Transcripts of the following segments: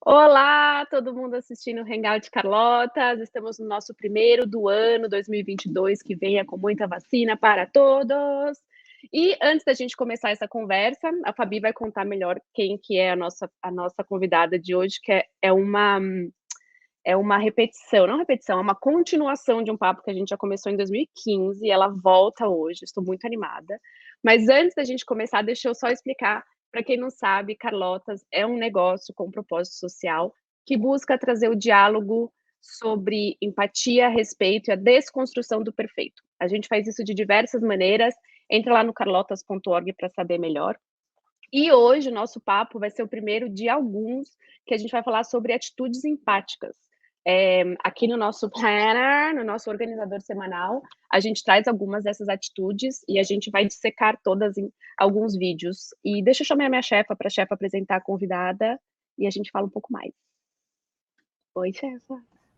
Olá, todo mundo assistindo o Hangout Carlotas. Estamos no nosso primeiro do ano 2022, que venha com muita vacina para todos. E antes da gente começar essa conversa, a Fabi vai contar melhor quem que é a nossa convidada de hoje, que é uma repetição, não repetição, é uma continuação de um papo que a gente já começou em 2015 e ela volta hoje. Estou muito animada. Mas antes da gente começar, deixa eu só explicar. Para quem não sabe, Carlotas é um negócio com propósito social que busca trazer o diálogo sobre empatia, respeito e a desconstrução do perfeito. A gente faz isso de diversas maneiras. Entra lá no carlotas.org para saber melhor. E hoje o nosso papo vai ser o primeiro de alguns que a gente vai falar sobre atitudes empáticas. Aqui no nosso planner, no nosso organizador semanal, a gente traz algumas dessas atitudes e a gente vai dissecar todas em alguns vídeos. E deixa eu chamar a minha chefa para a chefa apresentar a convidada e a gente fala um pouco mais. Oi, chefa.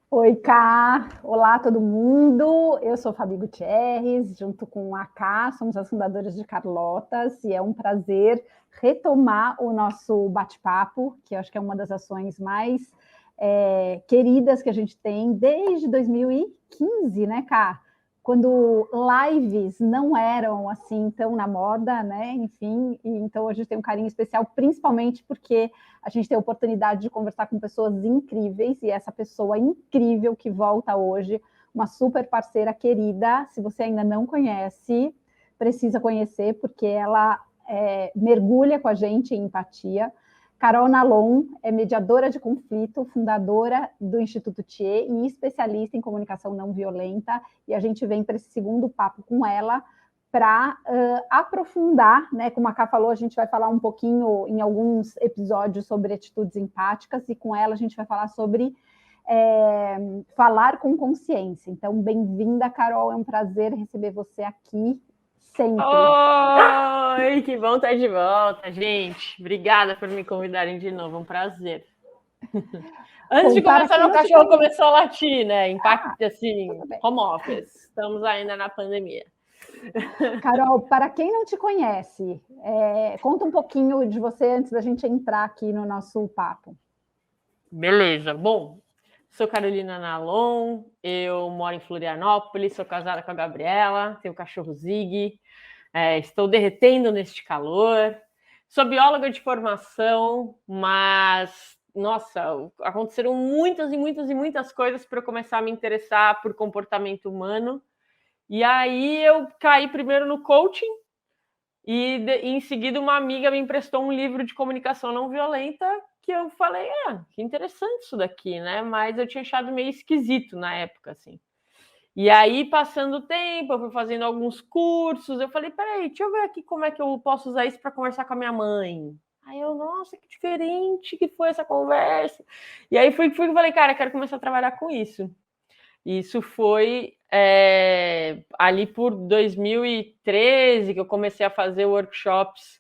Oi, Ká. Olá, todo mundo. Eu sou Fabi Gutierrez, junto com a Ká, somos as fundadoras de Carlotas, e é um prazer retomar o nosso bate-papo, que eu acho que é uma das ações mais queridas que a gente tem desde 2015, né, Ká? Quando lives não eram assim tão na moda, né? Enfim, e então a gente tem um carinho especial, principalmente porque a gente tem a oportunidade de conversar com pessoas incríveis, e essa pessoa incrível que volta hoje, uma super parceira querida, se você ainda não conhece, precisa conhecer, porque ela mergulha com a gente em empatia. Carol Nalon é mediadora de conflito, fundadora do Instituto Thier e especialista em comunicação não violenta, e a gente vem para esse segundo papo com ela para aprofundar, né? Como a Ká falou, a gente vai falar um pouquinho em alguns episódios sobre atitudes empáticas, e com ela a gente vai falar sobre falar com consciência. Então, bem-vinda, Carol, é um prazer receber você aqui sempre. Oi, que bom estar de volta, gente. Obrigada por me convidarem de novo, um prazer. Antes de começar, meu cachorro começou a latir, né? Impacto, assim, home office. Estamos ainda na pandemia. Carol, para quem não te conhece, conta um pouquinho de você antes da gente entrar aqui no nosso papo. Beleza. Bom, sou Carolina Nalon, eu moro em Florianópolis, sou casada com a Gabriela, tenho o cachorro Zig, estou derretendo neste calor. Sou bióloga de formação, mas, nossa, aconteceram muitas coisas para eu começar a me interessar por comportamento humano. E aí eu caí primeiro no coaching e em seguida uma amiga me emprestou um livro de comunicação não violenta que eu falei, que interessante isso daqui, né? Mas eu tinha achado meio esquisito na época, assim. E aí, passando o tempo, eu fui fazendo alguns cursos, eu falei, peraí, deixa eu ver aqui como é que eu posso usar isso para conversar com a minha mãe. Aí eu, nossa, que diferente que foi essa conversa. E aí fui e falei, cara, quero começar a trabalhar com isso. Isso foi ali por 2013 que eu comecei a fazer workshops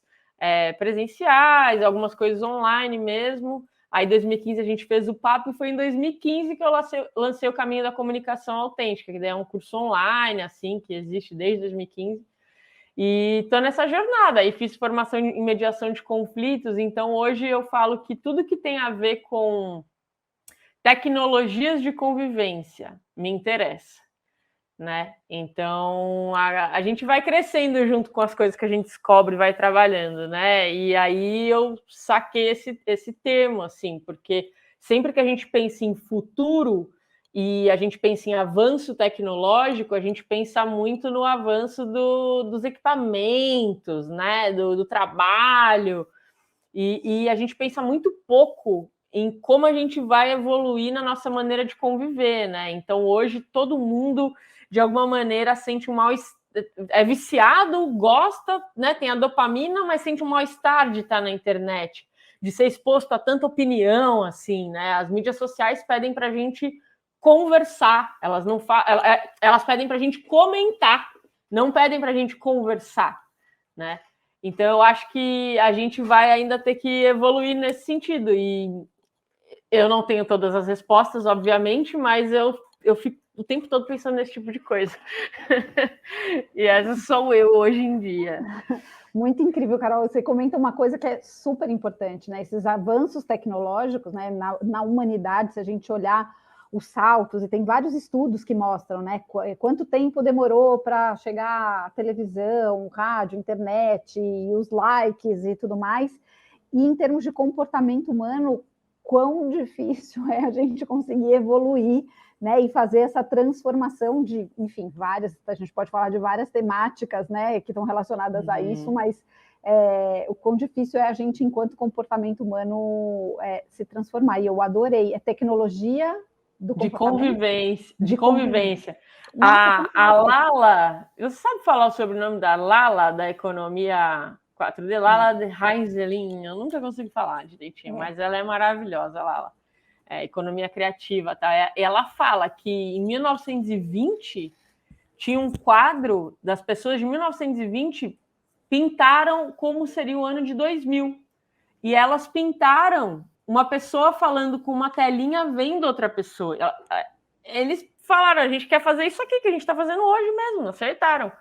presenciais, algumas coisas online mesmo. Aí, em 2015, a gente fez o papo e foi em 2015 que eu lancei o Caminho da Comunicação Autêntica, que é um curso online, assim, que existe desde 2015. E estou nessa jornada. Aí fiz formação em mediação de conflitos, então hoje eu falo que tudo que tem a ver com tecnologias de convivência me interessa, né? Então a gente vai crescendo junto com as coisas que a gente descobre, vai trabalhando, né? E aí eu saquei esse termo, assim, porque sempre que a gente pensa em futuro e a gente pensa em avanço tecnológico, a gente pensa muito no avanço dos equipamentos, né? Do trabalho, e a gente pensa muito pouco em como a gente vai evoluir na nossa maneira de conviver, né? Então, hoje, todo mundo, de alguma maneira, sente um mal-estar, é viciado, gosta, né? Tem a dopamina, mas sente um mal-estar de estar na internet, de ser exposto a tanta opinião, assim, né? As mídias sociais pedem para a gente conversar, elas pedem para a gente comentar, não pedem para a gente conversar, né? Então, eu acho que a gente vai ainda ter que evoluir nesse sentido. E eu não tenho todas as respostas, obviamente, mas eu fico o tempo todo pensando nesse tipo de coisa. E essa sou eu hoje em dia. Muito incrível, Carol. Você comenta uma coisa que é super importante, né? Esses avanços tecnológicos, né, na humanidade, se a gente olhar os saltos, e tem vários estudos que mostram, né, quanto tempo demorou para chegar a televisão, rádio, internet, e os likes e tudo mais, e em termos de comportamento humano, quão difícil é a gente conseguir evoluir, né, e fazer essa transformação de, enfim, a gente pode falar de várias temáticas, né, que estão relacionadas a isso, mas o quão difícil é a gente, enquanto comportamento humano, se transformar. E eu adorei. É tecnologia do comportamento? De convivência. Nossa, A Lala, você sabe falar sobre o sobrenome da Lala, da economia 4D? Lala de Heinzelin, eu nunca consigo falar direitinho, mas ela é maravilhosa, Lala. Economia criativa, tá? Ela fala que em 1920 tinha um quadro das pessoas de 1920 pintaram como seria o ano de 2000. E elas pintaram uma pessoa falando com uma telinha vendo outra pessoa. Eles falaram, a gente quer fazer isso aqui que a gente está fazendo hoje mesmo, acertaram.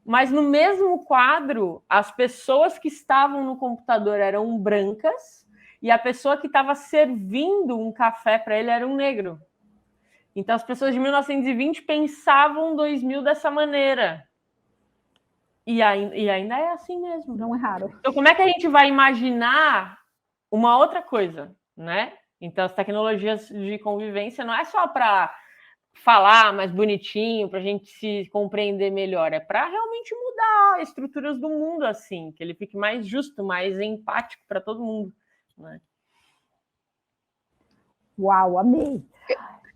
Mas no mesmo quadro, as pessoas que estavam no computador eram brancas e a pessoa que estava servindo um café para ele era um negro. Então as pessoas de 1920 pensavam 2000 dessa maneira. E ainda é assim mesmo. Não é raro. Então, como é que a gente vai imaginar uma outra coisa, né? Então, as tecnologias de convivência não é só para falar mais bonitinho, para a gente se compreender melhor, é para realmente mudar estruturas do mundo, assim, que ele fique mais justo, mais empático para todo mundo, né? Uau, amei.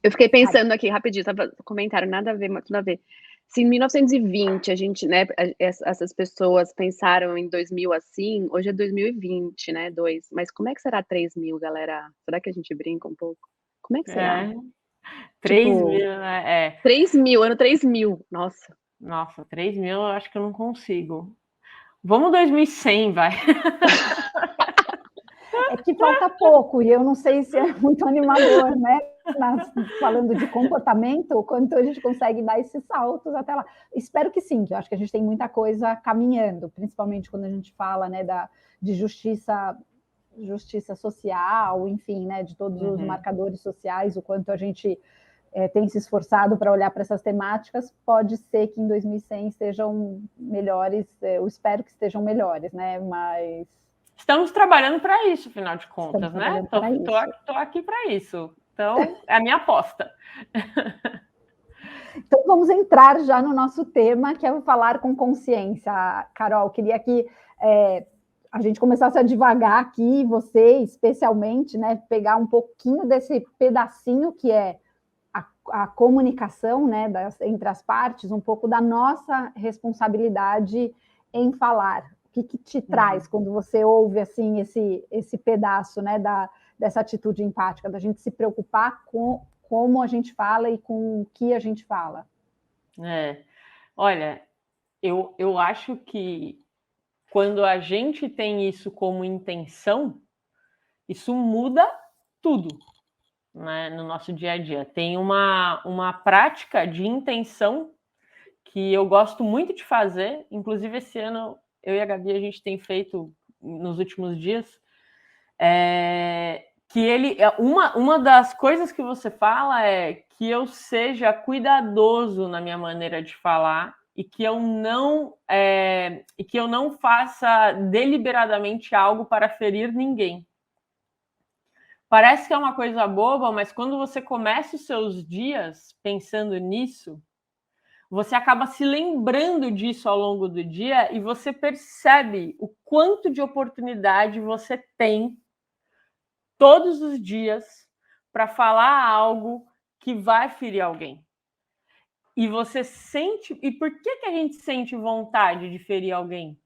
Eu fiquei pensando aqui, rapidinho, comentário, nada a ver, mas tudo a ver. Se em 1920 a gente, né, essas pessoas pensaram em 2000 assim, hoje é 2020, né, mas como é que será 3000, galera? Será que a gente brinca um pouco? Como é que será? 3.000, né? 3000, ano 3000, nossa. Nossa, 3.000 eu acho que eu não consigo. Vamos 2100, vai. É que falta pouco, e eu não sei se é muito animador, né? Falando de comportamento, quanto a gente consegue dar esses saltos até lá. Espero que sim, que eu acho que a gente tem muita coisa caminhando, principalmente quando a gente fala, né, de justiça social, enfim, né, de todos os marcadores sociais, o quanto a gente tem se esforçado para olhar para essas temáticas. Pode ser que em 2100 estejam melhores, eu espero que estejam melhores, né, mas... Estamos trabalhando para isso, afinal de contas, né? Estou aqui para isso. Então, é a minha aposta. Então, vamos entrar já no nosso tema, que é o falar com consciência. Carol, queria que a gente começasse a divagar aqui, você especialmente, né, pegar um pouquinho desse pedacinho que é a comunicação, né, entre as partes, um pouco da nossa responsabilidade em falar. O que te traz quando você ouve assim esse pedaço, né, dessa atitude empática, da gente se preocupar com como a gente fala e com o que a gente fala? Olha, eu acho que quando a gente tem isso como intenção, isso muda tudo, né, no nosso dia a dia. Tem uma prática de intenção que eu gosto muito de fazer, inclusive esse ano eu e a Gabi a gente tem feito nos últimos dias, que uma das coisas que você fala é que eu seja cuidadoso na minha maneira de falar e que eu não faça deliberadamente algo para ferir ninguém. Parece que é uma coisa boba, mas quando você começa os seus dias pensando nisso, você acaba se lembrando disso ao longo do dia e você percebe o quanto de oportunidade você tem todos os dias para falar algo que vai ferir alguém. E você sente... E por que a gente sente vontade de ferir alguém?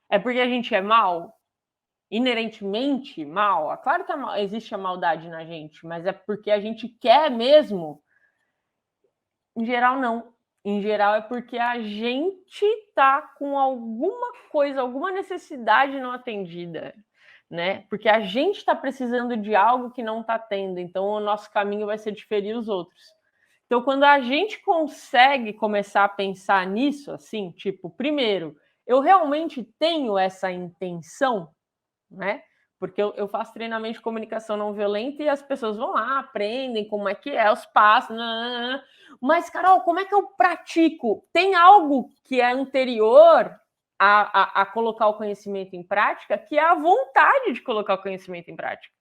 É porque a gente é mal? Inerentemente mal? Claro que existe a maldade na gente, mas é porque a gente quer mesmo? Em geral, não. Em geral, é porque a gente está com alguma coisa, alguma necessidade não atendida, né? Porque a gente está precisando de algo que não está tendo, então o nosso caminho vai ser de ferir os outros. Então, quando a gente consegue começar a pensar nisso, assim, tipo, primeiro, eu realmente tenho essa intenção, né? Porque eu faço treinamento de comunicação não violenta e as pessoas vão lá, aprendem como é que é, os passos. Nananana. Mas, Carol, como é que eu pratico? Tem algo que é anterior a colocar o conhecimento em prática, que é a vontade de colocar o conhecimento em prática.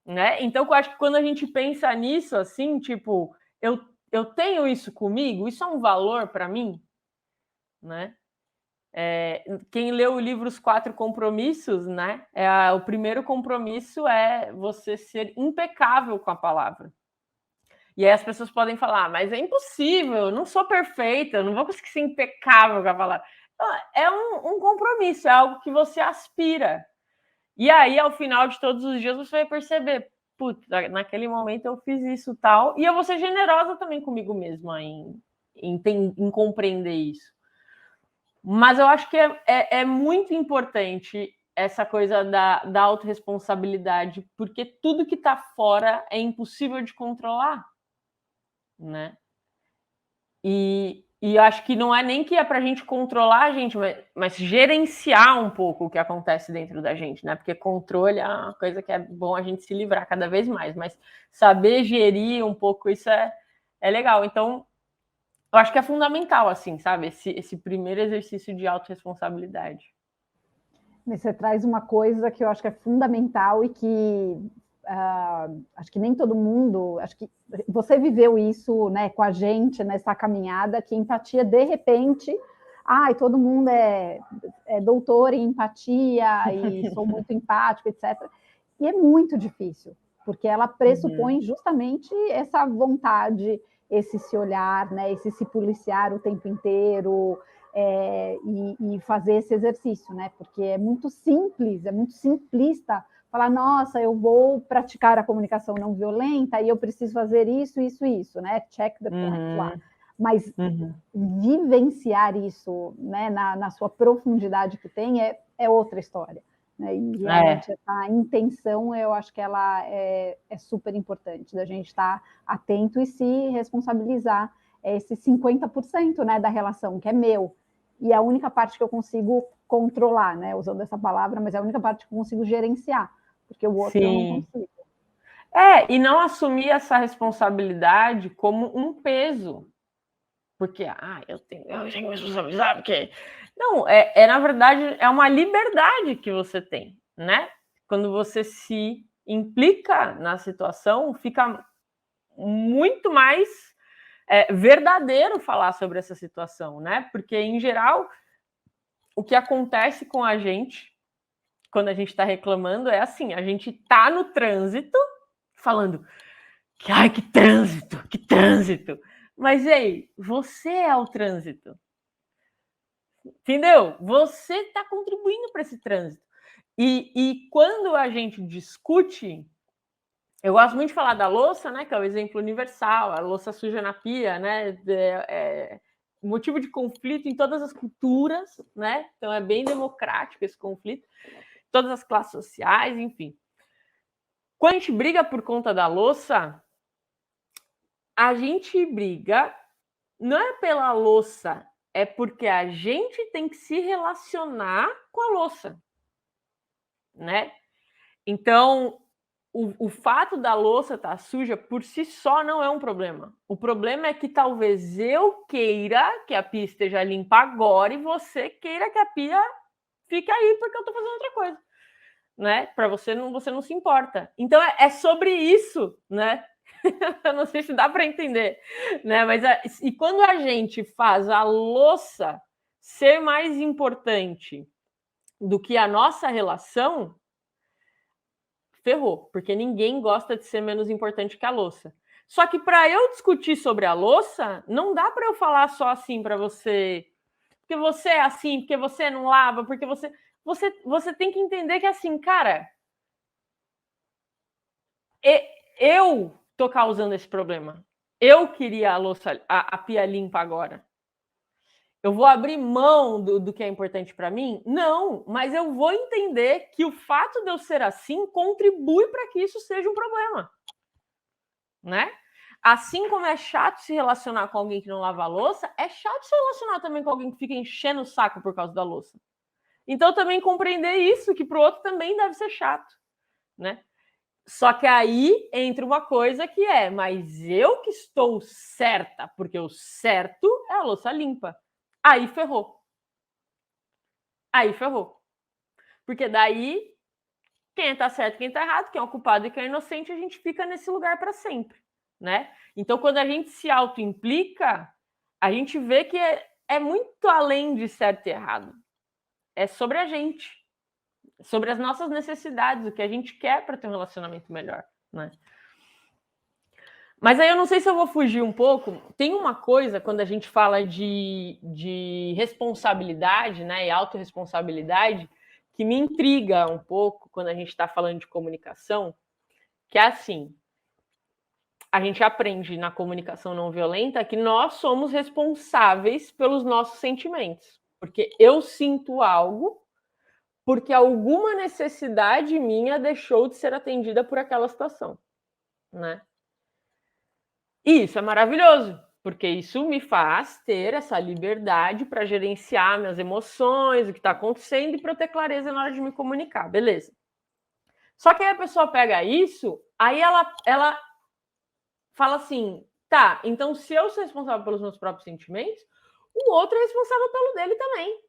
Né? Então, eu acho que quando a gente pensa nisso, assim, tipo, eu tenho isso comigo, isso é um valor para mim, né? Quem leu o livro Os 4 Compromissos, né? O primeiro compromisso é você ser impecável com a palavra. E aí as pessoas podem falar, mas é impossível, eu não sou perfeita, eu não vou conseguir ser impecável com a palavra. É um compromisso, é algo que você aspira. E aí, ao final de todos os dias, você vai perceber, putz, naquele momento eu fiz isso tal, e eu vou ser generosa também comigo mesma em compreender isso. Mas eu acho que é muito importante essa coisa da autorresponsabilidade, porque tudo que está fora é impossível de controlar, né? E eu acho que não é nem que é para a gente controlar a gente, mas gerenciar um pouco o que acontece dentro da gente, né? Porque controle é uma coisa que é bom a gente se livrar cada vez mais, mas saber gerir um pouco isso é legal. Então, eu acho que é fundamental, assim, sabe? Esse primeiro exercício de autorresponsabilidade. Você traz uma coisa que eu acho que é fundamental e que acho que nem todo mundo, acho que você viveu isso, né, com a gente nessa caminhada, que empatia, de repente, todo mundo é doutor em empatia e sou muito empático, etc. E é muito difícil, porque ela pressupõe justamente essa vontade, esse se olhar, né, esse se policiar o tempo inteiro, e fazer esse exercício, né? Porque é muito simples, é muito simplista falar, nossa, eu vou praticar a comunicação não violenta e eu preciso fazer isso, isso, isso, né? Check the points lá. Mas vivenciar isso, né, na sua profundidade que tem é outra história. Né? E realmente a intenção, eu acho que ela é super importante, da gente estar atento e se responsabilizar esse 50%, né, da relação, que é meu. E a única parte que eu consigo controlar, né, usando essa palavra, mas é a única parte que eu consigo gerenciar, porque o outro eu não consigo. E não assumir essa responsabilidade como um peso. Porque, eu tenho que me responsabilizar, porque... Não, na verdade, é uma liberdade que você tem, né? Quando você se implica na situação, fica muito mais verdadeiro falar sobre essa situação, né? Porque, em geral, o que acontece com a gente, quando a gente está reclamando, é assim, a gente está no trânsito, falando, que trânsito, que trânsito. Mas, ei, você é o trânsito. Entendeu? Você está contribuindo para esse trânsito. E quando a gente discute, eu gosto muito de falar da louça, né? Que é o exemplo universal, a louça suja na pia, né? Motivo de conflito em todas as culturas, né? Então é bem democrático esse conflito, todas as classes sociais, enfim. Quando a gente briga por conta da louça, a gente briga não é pela louça, é porque a gente tem que se relacionar com a louça, né? Então, o fato da louça estar suja por si só não é um problema. O problema é que talvez eu queira que a pia esteja limpa agora e você queira que a pia fique aí porque eu estou fazendo outra coisa, né? Para você não se importa. Então, é sobre isso, né? Eu não sei se dá para entender, né? Mas e quando a gente faz a louça ser mais importante do que a nossa relação, ferrou, porque ninguém gosta de ser menos importante que a louça. Só que para eu discutir sobre a louça, não dá para eu falar só assim para você, porque você é assim, porque você não lava, porque você tem que entender que assim, cara, eu tô causando esse problema. Eu queria a pia limpa agora. Eu vou abrir mão do que é importante para mim? Não, mas eu vou entender que o fato de eu ser assim contribui para que isso seja um problema, né? Assim como é chato se relacionar com alguém que não lava a louça, é chato se relacionar também com alguém que fica enchendo o saco por causa da louça. Então, também compreender isso, que para o outro também deve ser chato, né? Só que aí entra uma coisa que é, mas eu que estou certa, porque o certo é a louça limpa. Aí ferrou. Aí ferrou. Porque daí, quem tá certo, quem tá errado, quem é o culpado e quem é inocente, a gente fica nesse lugar para sempre, né? Então, quando a gente se auto-implica, a gente vê que é muito além de certo e errado. É sobre a gente, sobre as nossas necessidades, o que a gente quer para ter um relacionamento melhor, né? Mas aí eu não sei se eu vou fugir um pouco. Tem uma coisa, quando a gente fala de responsabilidade, né, e autorresponsabilidade, que me intriga um pouco quando a gente está falando de comunicação, que é assim, a gente aprende na comunicação não violenta que nós somos responsáveis pelos nossos sentimentos. Porque eu sinto algo porque alguma necessidade minha deixou de ser atendida por aquela situação, né? E isso é maravilhoso, porque isso me faz ter essa liberdade para gerenciar minhas emoções, o que está acontecendo e para eu ter clareza na hora de me comunicar, beleza. Só que aí a pessoa pega isso, aí ela fala assim, tá, então se eu sou responsável pelos meus próprios sentimentos, o outro é responsável pelo dele também.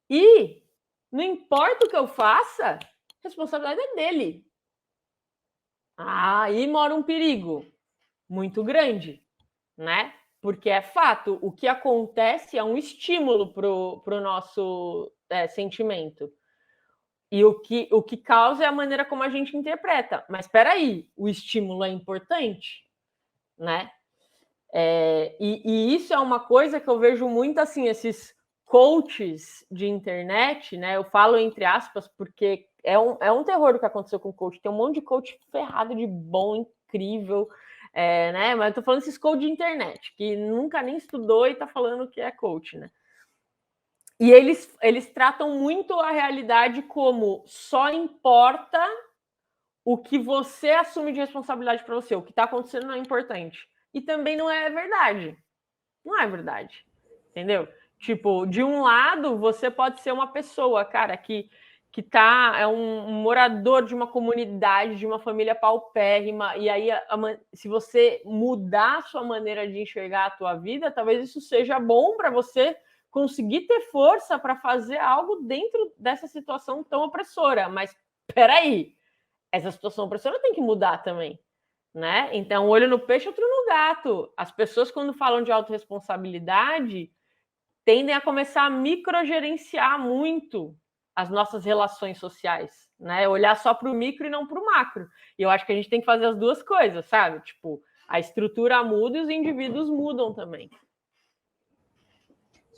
E não importa o que eu faça, a responsabilidade é dele. Aí mora um perigo muito grande, né? Porque é fato, o que acontece é um estímulo para o nosso sentimento. E o que causa é a maneira como a gente interpreta. Mas espera aí, o estímulo é importante, né? E isso é uma coisa que eu vejo muito assim, esses coaches de internet, né? Eu falo entre aspas, porque é um terror o que aconteceu com o coach. Tem um monte de coach ferrado de bom, incrível, né? Mas eu tô falando esses coach de internet, que nunca nem estudou e tá falando que é coach, né? E eles tratam muito a realidade como só importa o que você assume de responsabilidade para você. O que está acontecendo não é importante. E também não é verdade. Não é verdade. Entendeu? Tipo, de um lado, você pode ser uma pessoa, cara, que é um morador de uma comunidade, de uma família paupérrima, e aí, se você mudar a sua maneira de enxergar a tua vida, talvez isso seja bom para você conseguir ter força para fazer algo dentro dessa situação tão opressora. Mas, peraí, essa situação opressora tem que mudar também, né? Então, olho no peixe, outro no gato. As pessoas, quando falam de autorresponsabilidade, tendem a começar a microgerenciar muito as nossas relações sociais, né? Olhar só para o micro e não para o macro. E eu acho que a gente tem que fazer as duas coisas, sabe? Tipo, a estrutura muda e os indivíduos mudam também.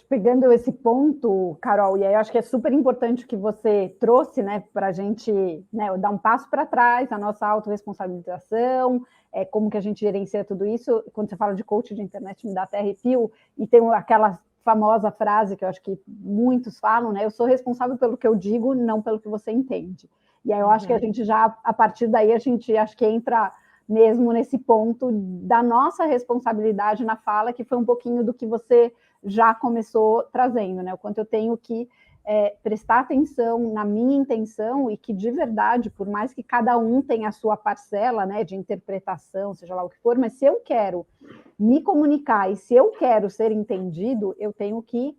Pegando esse ponto, Carol, e aí eu acho que é super importante que você trouxe, né, para a gente, né, dar um passo para trás, a nossa autorresponsabilização, como que a gente gerencia tudo isso. Quando você fala de coach de internet, me dá até arrepio, e tem aquela famosa frase que eu acho que muitos falam, né, eu sou responsável pelo que eu digo, não pelo que você entende. E aí eu acho que a gente já, a partir daí, a gente acho que entra mesmo nesse ponto da nossa responsabilidade na fala, que foi um pouquinho do que você já começou trazendo, né? O quanto eu tenho que prestar atenção na minha intenção e que, de verdade, por mais que cada um tenha a sua parcela, né, de interpretação, seja lá o que for, mas se eu quero me comunicar e se eu quero ser entendido, eu tenho que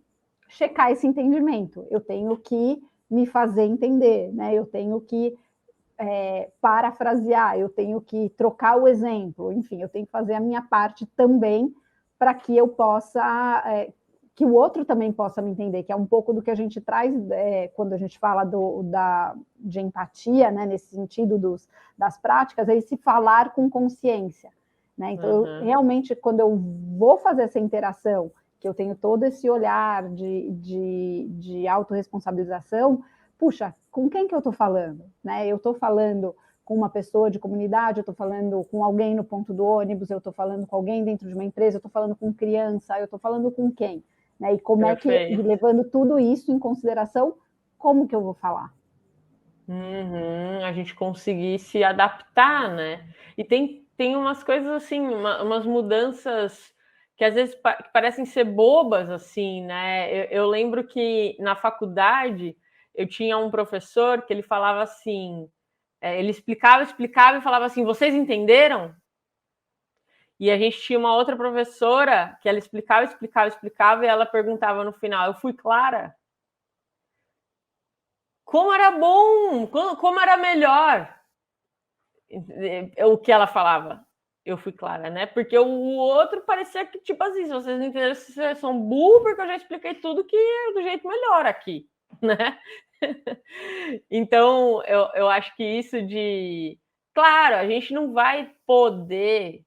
checar esse entendimento, eu tenho que me fazer entender, né? Eu tenho que parafrasear, eu tenho que trocar o exemplo, enfim, eu tenho que fazer a minha parte também para que eu possa, que o outro também possa me entender, que é um pouco do que a gente traz quando a gente fala de empatia, né, nesse sentido das práticas, é esse falar com consciência, né? Então, eu, realmente, quando eu vou fazer essa interação, que eu tenho todo esse olhar de autorresponsabilização, puxa, com quem que eu estou falando? Né? Eu estou falando com uma pessoa de comunidade, eu estou falando com alguém no ponto do ônibus, eu estou falando com alguém dentro de uma empresa, eu estou falando com criança, eu estou falando com quem? Né? E como é que, levando tudo isso em consideração, como que eu vou falar? A gente conseguir se adaptar, né? E tem tem umas coisas assim, umas mudanças que às vezes parecem ser bobas, assim, né? Eu lembro que na faculdade eu tinha um professor que ele falava assim, ele explicava e falava assim, vocês entenderam? E a gente tinha uma outra professora que ela explicava e ela perguntava no final, eu fui clara? Como era bom, como era melhor o que ela falava. Eu fui clara, né? Porque o outro parecia que, tipo assim, se vocês não entenderam, vocês são burros, porque eu já expliquei tudo que é do jeito melhor aqui, né? Então, eu acho que isso de... Claro, a gente não vai poder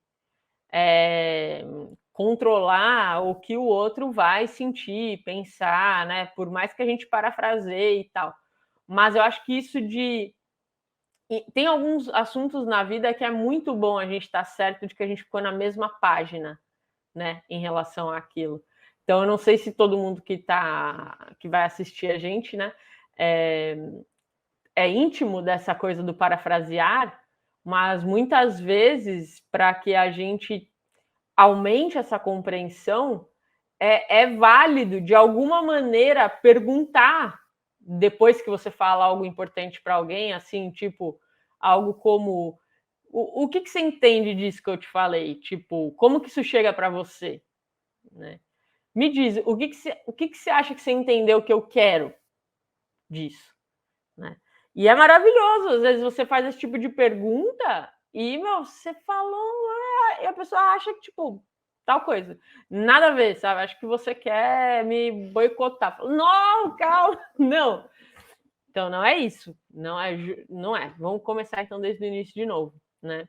controlar o que o outro vai sentir, pensar, né? Por mais que a gente parafraseie e tal. Mas eu acho que isso de... Tem alguns assuntos na vida que é muito bom a gente estar certo de que a gente ficou na mesma página, né, em relação àquilo. Então, eu não sei se todo mundo que vai assistir a gente, né, é íntimo dessa coisa do parafrasear, mas muitas vezes, para que a gente aumente essa compreensão, é válido, de alguma maneira, perguntar depois que você fala algo importante para alguém, assim, tipo, algo como o que você entende disso que eu te falei? Tipo, como que isso chega para você? Né? Me diz, o que você acha que você entendeu que eu quero disso? Né? E é maravilhoso, às vezes você faz esse tipo de pergunta e, meu, você falou, e a pessoa acha que, tipo, tal coisa. Nada a ver, sabe? Acho que você quer me boicotar. Não, calma, não. Então, não é isso. Não é. Vamos começar, então, desde o início de novo, né?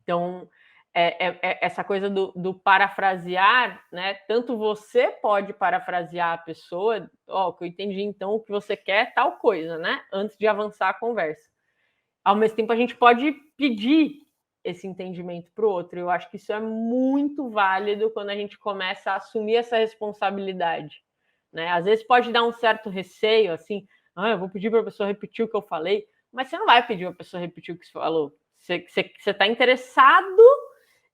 Então, essa coisa do parafrasear, né? Tanto você pode parafrasear a pessoa, que eu entendi, então, o que você quer é tal coisa, né? Antes de avançar a conversa. Ao mesmo tempo, a gente pode pedir esse entendimento para o outro. Eu acho que isso é muito válido quando a gente começa a assumir essa responsabilidade, né? Às vezes pode dar um certo receio, assim, eu vou pedir para a pessoa repetir o que eu falei, mas você não vai pedir para a pessoa repetir o que você falou. Você está interessado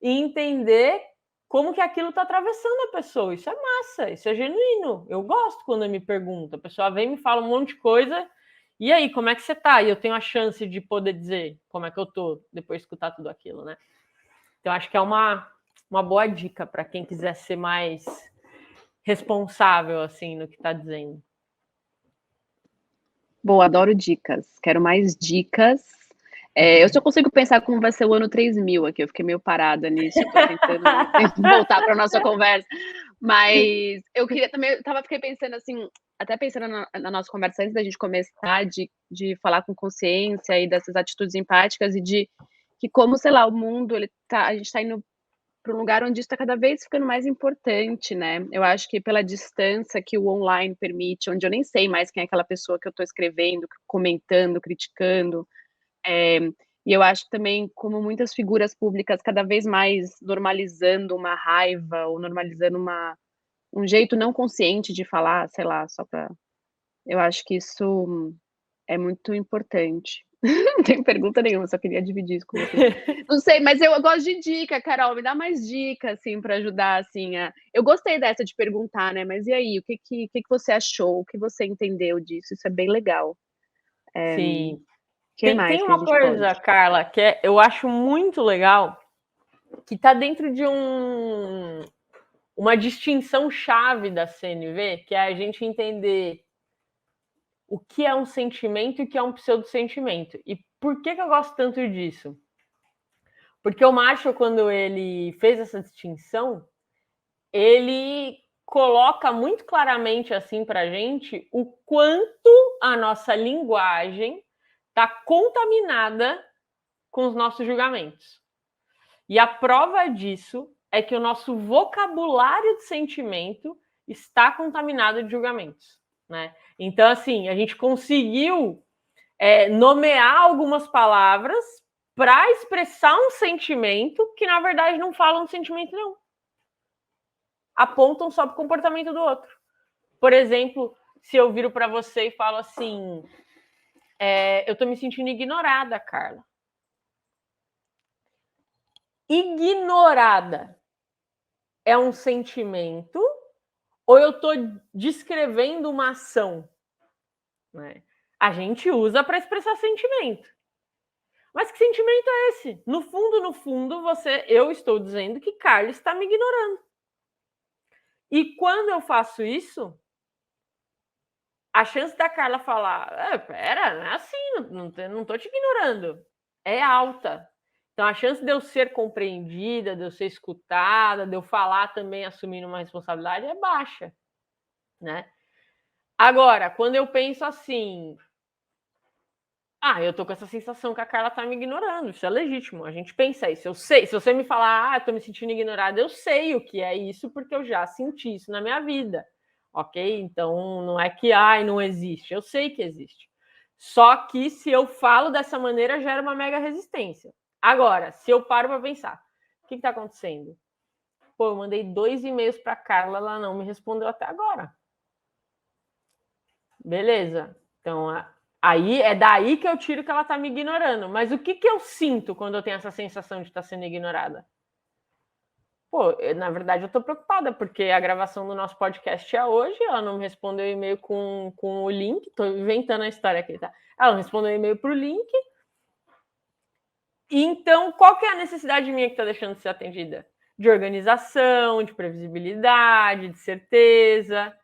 em entender como que aquilo está atravessando a pessoa. Isso é massa, isso é genuíno. Eu gosto quando me pergunta. A pessoa vem e me fala um monte de coisa. E aí, como é que você tá? E eu tenho a chance de poder dizer como é que eu tô depois de escutar tudo aquilo, né? Então, acho que é uma boa dica para quem quiser ser mais responsável, assim, no que está dizendo. Boa, adoro dicas. Quero mais dicas. Eu só consigo pensar como vai ser o ano 3000 aqui. Eu fiquei meio parada nisso. Eu tô tentando voltar para nossa conversa. Mas eu queria também... Fiquei pensando assim... Até pensando na nossa conversa antes da gente começar, de falar com consciência e dessas atitudes empáticas e de que como, sei lá, o mundo, a gente está indo para um lugar onde isso está cada vez ficando mais importante, né? Eu acho que pela distância que o online permite, onde eu nem sei mais quem é aquela pessoa que eu estou escrevendo, comentando, criticando, e eu acho que também como muitas figuras públicas cada vez mais normalizando uma raiva ou normalizando um jeito não consciente de falar, sei lá, só para... Eu acho que isso é muito importante. Não tenho pergunta nenhuma, só queria dividir isso com você. Não sei, mas eu gosto de dica, Carol, me dá mais dicas, assim, para ajudar, assim, Eu gostei dessa de perguntar, né, mas e aí, o que você achou, o que você entendeu disso? Isso é bem legal. Sim. Que mais Tem que a uma gente coisa, pode? Carla, que eu acho muito legal, que está dentro de uma distinção chave da CNV, que é a gente entender o que é um sentimento e o que é um pseudo-sentimento. E por que eu gosto tanto disso? Porque o Marshall, quando ele fez essa distinção, ele coloca muito claramente assim para a gente o quanto a nossa linguagem está contaminada com os nossos julgamentos. E a prova disso é que o nosso vocabulário de sentimento está contaminado de julgamentos, né? Então, assim, a gente conseguiu nomear algumas palavras para expressar um sentimento que, na verdade, não falam de sentimento nenhum. Apontam só para o comportamento do outro. Por exemplo, se eu viro para você e falo assim, eu estou me sentindo ignorada, Carla. ignorada é um sentimento ou eu estou descrevendo uma ação? Né? A gente usa para expressar sentimento. Mas que sentimento é esse? No fundo, eu estou dizendo que Carlos está me ignorando. E quando eu faço isso, a chance da Carla falar, pera, não é assim, não tô te ignorando, é alta. Então, a chance de eu ser compreendida, de eu ser escutada, de eu falar também assumindo uma responsabilidade é baixa, né? Agora, quando eu penso assim, eu tô com essa sensação que a Carla tá me ignorando, isso é legítimo, a gente pensa isso, eu sei, se você me falar, eu tô me sentindo ignorada, eu sei o que é isso, porque eu já senti isso na minha vida, ok? Então, não é que, não existe, eu sei que existe. Só que se eu falo dessa maneira, gera uma mega resistência. Agora, se eu paro para pensar, o que tá acontecendo? Pô, eu mandei 2 e-mails para Carla, ela não me respondeu até agora. Beleza. Então, aí é daí que eu tiro que ela tá me ignorando. Mas o que eu sinto quando eu tenho essa sensação de estar sendo ignorada? Pô, na verdade eu tô preocupada, porque a gravação do nosso podcast é hoje, ela não me respondeu o e-mail com o link, tô inventando a história aqui, tá? Ela não respondeu o e-mail pro link. Então, qual que é a necessidade minha que tá deixando de ser atendida? De organização, de previsibilidade, de certeza.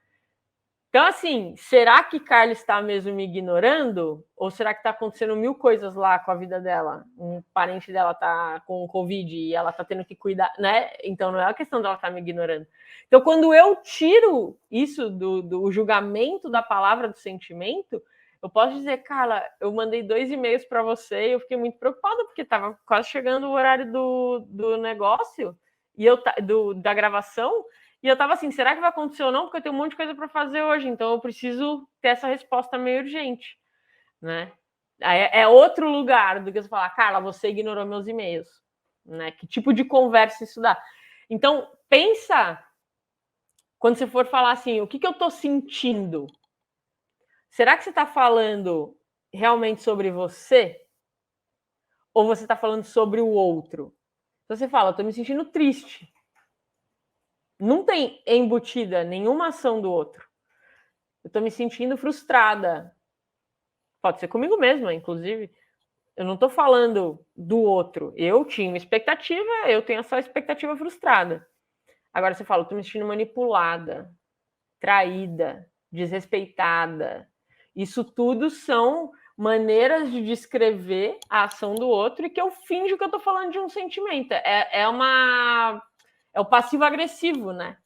Então, assim, será que Carla está mesmo me ignorando? Ou será que está acontecendo 1000 coisas lá com a vida dela? Um parente dela está com Covid e ela está tendo que cuidar, né? Então, não é a questão dela estar me ignorando. Então, quando eu tiro isso do julgamento da palavra do sentimento, eu posso dizer, Carla, eu mandei 2 e-mails para você e eu fiquei muito preocupada, porque estava quase chegando o horário do negócio, e da gravação, e eu tava assim, será que vai acontecer ou não? Porque eu tenho um monte de coisa para fazer hoje, então eu preciso ter essa resposta meio urgente, né? É outro lugar do que você falar, Carla, você ignorou meus e-mails, né? Que tipo de conversa isso dá? Então, pensa, quando você for falar assim, o que eu tô sentindo? Será que você tá falando realmente sobre você? Ou você tá falando sobre o outro? Então você fala, eu tô me sentindo triste. Não tem embutida nenhuma ação do outro. Eu estou me sentindo frustrada. Pode ser comigo mesma, inclusive. Eu não estou falando do outro. Eu tinha uma expectativa, eu tenho essa expectativa frustrada. Agora você fala, eu estou me sentindo manipulada, traída, desrespeitada. Isso tudo são maneiras de descrever a ação do outro e que eu finjo que eu estou falando de um sentimento. É o passivo-agressivo, né?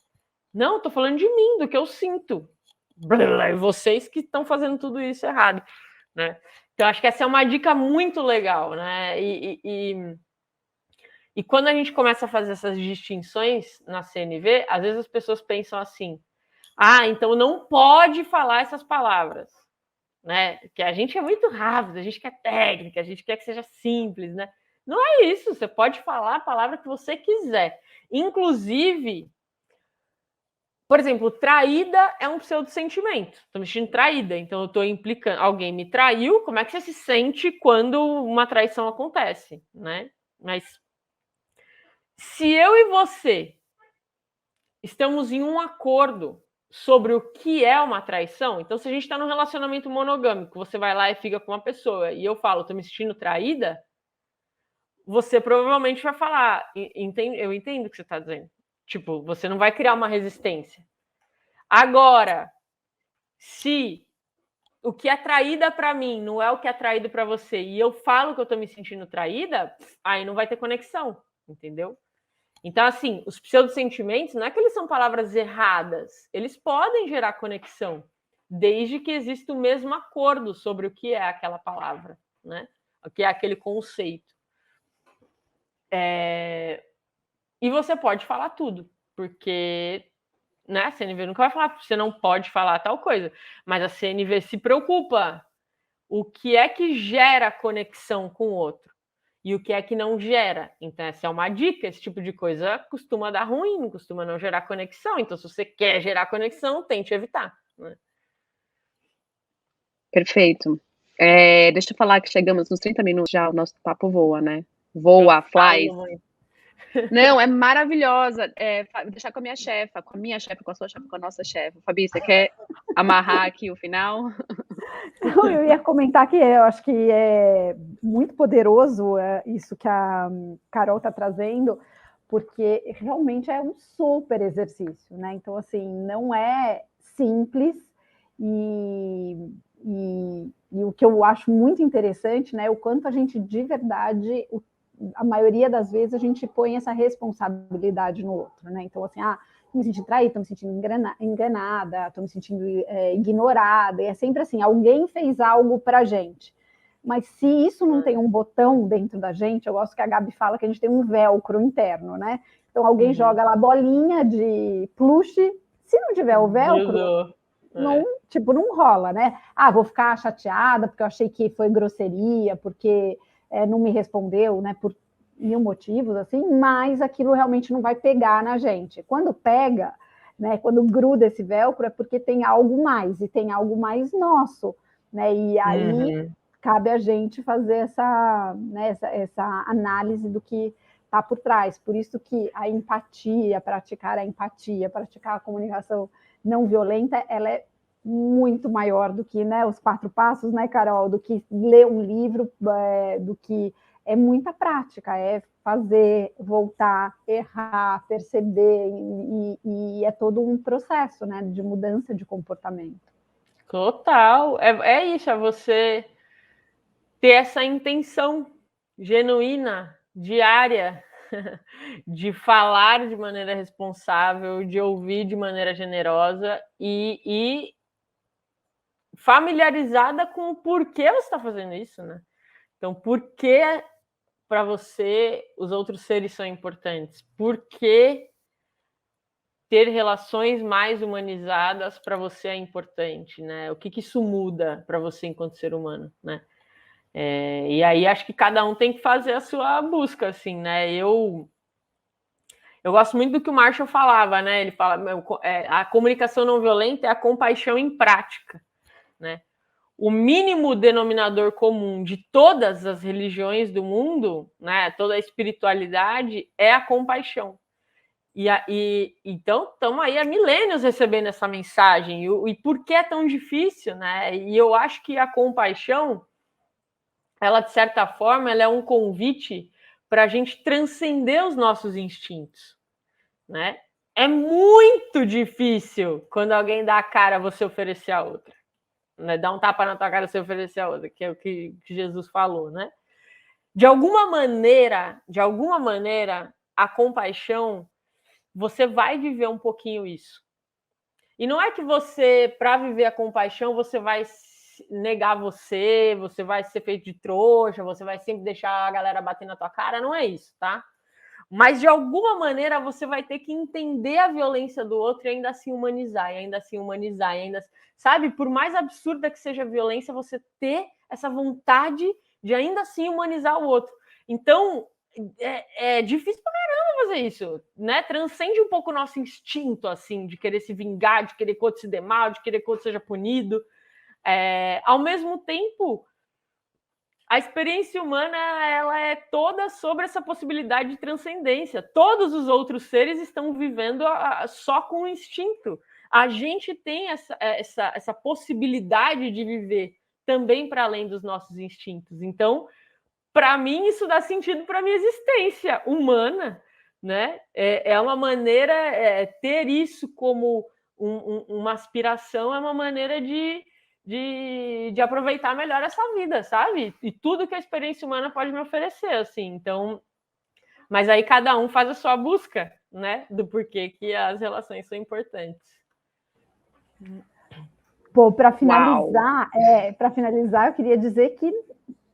Não, estou falando de mim, do que eu sinto. E vocês que estão fazendo tudo isso errado, né? Então, acho que essa é uma dica muito legal, né? E quando a gente começa a fazer essas distinções na CNV, às vezes as pessoas pensam assim, então não pode falar essas palavras, né? Que a gente é muito rápido, a gente quer técnica, a gente quer que seja simples, né? Não é isso, você pode falar a palavra que você quiser. Inclusive, por exemplo, traída é um pseudo-sentimento. Estou me sentindo traída, então eu estou implicando. Alguém me traiu, como é que você se sente quando uma traição acontece, né? Mas se eu e você estamos em um acordo sobre o que é uma traição, então se a gente está num relacionamento monogâmico, você vai lá e fica com uma pessoa e eu falo, estou me sentindo traída, você provavelmente vai falar, eu entendo o que você está dizendo. Tipo, você não vai criar uma resistência. Agora, se o que é traída para mim não é o que é traído para você e eu falo que eu estou me sentindo traída, aí não vai ter conexão, entendeu? Então, assim, os pseudo-sentimentos não é que eles são palavras erradas, eles podem gerar conexão, desde que exista o mesmo acordo sobre o que é aquela palavra, né? O que é aquele conceito. E você pode falar tudo, porque, né, a CNV nunca vai falar que você não pode falar tal coisa, mas a CNV se preocupa o que é que gera conexão com o outro e o que é que não gera. Então, essa é uma dica, esse tipo de coisa costuma dar ruim, não costuma não gerar conexão. Então, se você quer gerar conexão, tente evitar, né? Perfeito. Deixa eu falar que chegamos nos 30 minutos já, o nosso papo voa, né? Voa, fly. Não, é maravilhosa. Deixar com a minha chefa, com a sua chefa, com a nossa chefa. Fabi, você quer amarrar aqui o final? Não, eu ia comentar que eu acho que é muito poderoso isso que a Carol está trazendo, porque realmente é um super exercício, né? Então, assim, não é simples e o que eu acho muito interessante, né? O quanto a gente de verdade, a maioria das vezes, a gente põe essa responsabilidade no outro, né? Então, assim, estou me sentindo traída, estou me sentindo enganada, estou me sentindo ignorada, e é sempre assim, alguém fez algo para gente. Mas se isso não tem um botão dentro da gente, eu gosto que a Gabi fala que a gente tem um velcro interno, né? Então alguém joga lá bolinha de plush, se não tiver o velcro, não rola, né? Vou ficar chateada porque eu achei que foi grosseria, porque não me respondeu, né? Por mil motivos, assim, mas aquilo realmente não vai pegar na gente. Quando pega, né? Quando gruda esse velcro, é porque tem algo mais, e tem algo mais nosso, né? E aí cabe a gente fazer essa análise do que está por trás. Por isso que a empatia, praticar a comunicação não violenta, ela é muito maior do que, né, os 4 passos, né, Carol, do que ler um livro, do que é muita prática, é fazer, voltar, errar, perceber, e é todo um processo, né, de mudança de comportamento. Total, é isso, é você ter essa intenção genuína, diária, de falar de maneira responsável, de ouvir de maneira generosa e familiarizada com o porquê você está fazendo isso, né? Então, por que para você os outros seres são importantes? Por que ter relações mais humanizadas para você é importante, né? O que isso muda para você enquanto ser humano, né? E aí acho que cada um tem que fazer a sua busca, assim, né? Eu gosto muito do que o Marshall falava, né? Ele fala, a comunicação não violenta é a compaixão em prática, né? O mínimo denominador comum de todas as religiões do mundo, né? Toda a espiritualidade é a compaixão. Então estamos aí há milênios recebendo essa mensagem. E por que é tão difícil, né? E eu acho que a compaixão, ela, de certa forma, ela é um convite para a gente transcender os nossos instintos, né? É muito difícil quando alguém dá a cara você oferecer a outra, né? Dá um tapa na tua cara você oferecer a outra, que é o que Jesus falou, né? De alguma maneira, a compaixão, você vai viver um pouquinho isso. E não é que você, para viver a compaixão, você vai negar você vai ser feito de trouxa, você vai sempre deixar a galera bater na tua cara, não é isso, tá? Mas, de alguma maneira, você vai ter que entender a violência do outro e ainda assim humanizar, sabe? Por mais absurda que seja a violência, você ter essa vontade de ainda assim humanizar o outro. Então, é difícil pra caramba fazer isso, né? Transcende um pouco o nosso instinto, assim, de querer se vingar, de querer que o outro se dê mal, de querer que o outro seja punido. Ao mesmo tempo, a experiência humana, ela é toda sobre essa possibilidade de transcendência. Todos os outros seres estão vivendo só com o instinto. A gente tem essa possibilidade de viver também para além dos nossos instintos. Então, para mim, isso dá sentido para a minha existência humana, né? É uma maneira, ter isso como uma aspiração é uma maneira de aproveitar melhor essa vida, sabe? E tudo que a experiência humana pode me oferecer, assim. Então, mas aí cada um faz a sua busca, né? Do porquê que as relações são importantes. Pô, para finalizar, eu queria dizer que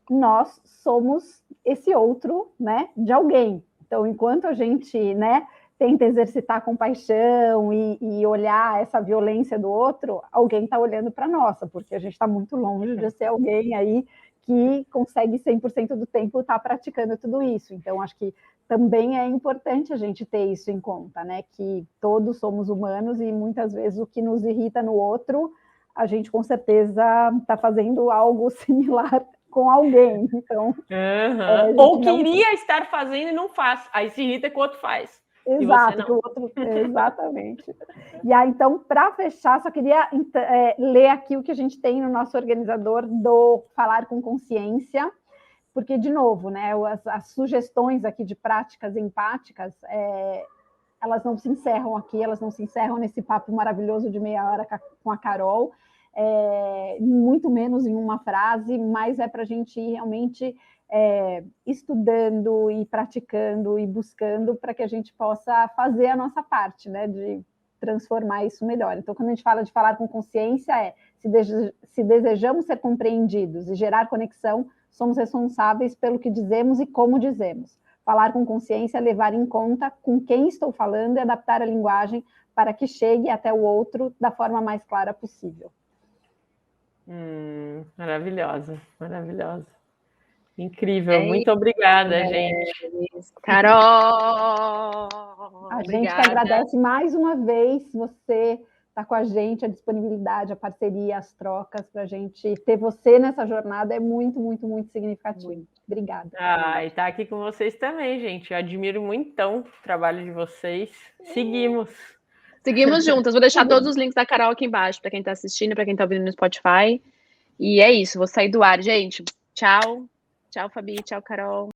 nós somos esse outro, né, de alguém. Então, enquanto a gente, né, tenta exercitar a compaixão e olhar essa violência do outro, alguém está olhando para a nossa, porque a gente está muito longe de ser alguém aí que consegue 100% do tempo estar praticando tudo isso. Então, acho que também é importante a gente ter isso em conta, né, que todos somos humanos e muitas vezes o que nos irrita no outro, a gente com certeza está fazendo algo similar com alguém. Então, ou queria estar fazendo e não faz. Aí se irrita que o outro faz. Exato, que o outro... exatamente. E aí, então, para fechar, só queria ler aqui o que a gente tem no nosso organizador do Falar com Consciência, porque, de novo, né, as sugestões aqui de práticas empáticas, elas não se encerram aqui, elas não se encerram nesse papo maravilhoso de meia hora com a Carol, muito menos em uma frase, mas é para a gente ir realmente estudando e praticando e buscando para que a gente possa fazer a nossa parte, né, de transformar isso melhor. Então, quando a gente fala de falar com consciência, se desejamos ser compreendidos e gerar conexão, somos responsáveis pelo que dizemos e como dizemos. Falar com consciência é levar em conta com quem estou falando e adaptar a linguagem para que chegue até o outro da forma mais clara possível. Maravilhosa, maravilhosa. Incrível, muito obrigada, gente. Carol! A gente que agradece mais uma vez você estar com a gente, a disponibilidade, a parceria, as trocas, para a gente ter você nessa jornada é muito, muito, muito significativo. Obrigada. E estar aqui com vocês também, gente. Eu admiro muito o trabalho de vocês. Seguimos juntas. Vou deixar todos os links da Carol aqui embaixo, para quem está assistindo, para quem está ouvindo no Spotify. E é isso, vou sair do ar, gente. Tchau. Tchau, Fabi. Tchau, Carol.